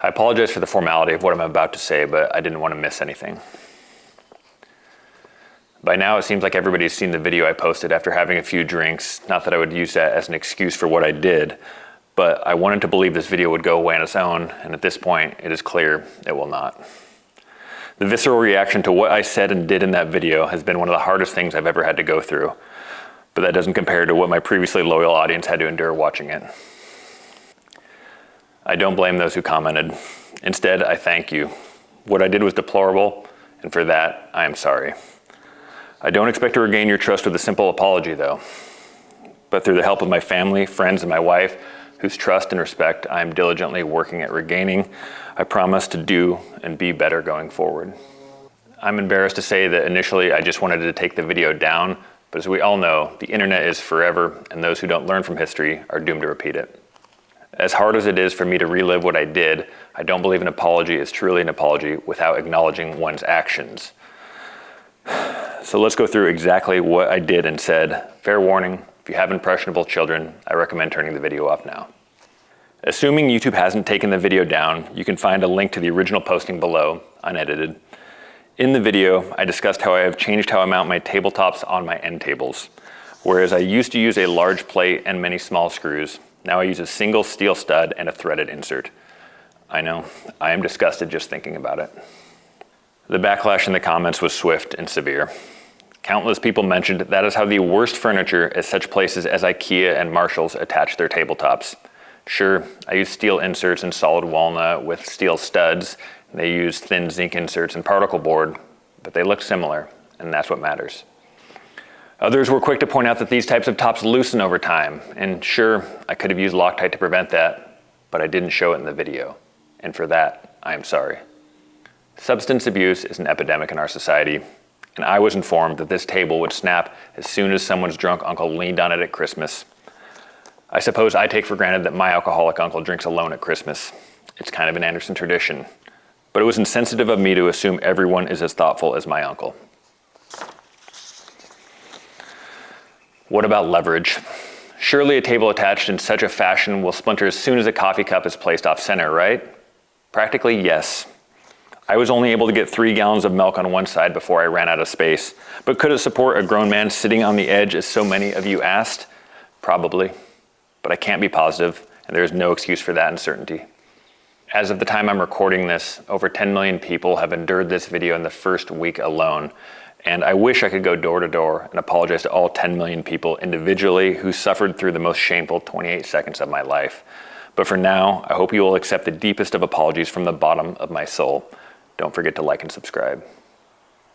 I apologize for the formality of what I'm about to say, but I didn't want to miss anything. By now, it seems like everybody's seen the video I posted after having a few drinks. Not that I would use that as an excuse for what I did, but I wanted to believe this video would go away on its own, and at this point, it is clear it will not. The visceral reaction to what I said and did in that video has been one of the hardest things I've ever had to go through, but that doesn't compare to what my previously loyal audience had to endure watching it. I don't blame those who commented. Instead, I thank you. What I did was deplorable, and for that, I am sorry. I don't expect to regain your trust with a simple apology, though. But through the help of my family, friends, and my wife, whose trust and respect I am diligently working at regaining, I promise to do and be better going forward. I'm embarrassed to say that initially I just wanted to take the video down, but as we all know, the internet is forever, and those who don't learn from history are doomed to repeat it. As hard as it is for me to relive what I did, I don't believe an apology is truly an apology without acknowledging one's actions. So let's go through exactly what I did and said. Fair warning, if you have impressionable children, I recommend turning the video off now. Assuming YouTube hasn't taken the video down, you can find a link to the original posting below, unedited. In the video, I discussed how I have changed how I mount my tabletops on my end tables. Whereas I used to use a large plate and many small screws, now I use a single steel stud and a threaded insert. I know, I am disgusted just thinking about it. The backlash in the comments was swift and severe. Countless people mentioned that is how the worst furniture at such places as IKEA and Marshalls attach their tabletops. Sure, I use steel inserts and solid walnut with steel studs. They use thin zinc inserts and particle board, but they look similar, and that's what matters. Others were quick to point out that these types of tops loosen over time, and sure, I could have used Loctite to prevent that, but I didn't show it in the video, and for that, I am sorry. Substance abuse is an epidemic in our society, and I was informed that this table would snap as soon as someone's drunk uncle leaned on it at Christmas. I suppose I take for granted that my alcoholic uncle drinks alone at Christmas. It's kind of an Anderson tradition, but it was insensitive of me to assume everyone is as thoughtful as my uncle. What about leverage? Surely a table attached in such a fashion will splinter as soon as a coffee cup is placed off center, right? Practically, yes. I was only able to get 3 gallons of milk on one side before I ran out of space, but could it support a grown man sitting on the edge as so many of you asked? Probably, but I can't be positive, and there is no excuse for that uncertainty. As of the time I'm recording this, over 10 million people have endured this video in the first week alone. And I wish I could go door to door and apologize to all 10 million people individually who suffered through the most shameful 28 seconds of my life. But for now, I hope you will accept the deepest of apologies from the bottom of my soul. Don't forget to like and subscribe.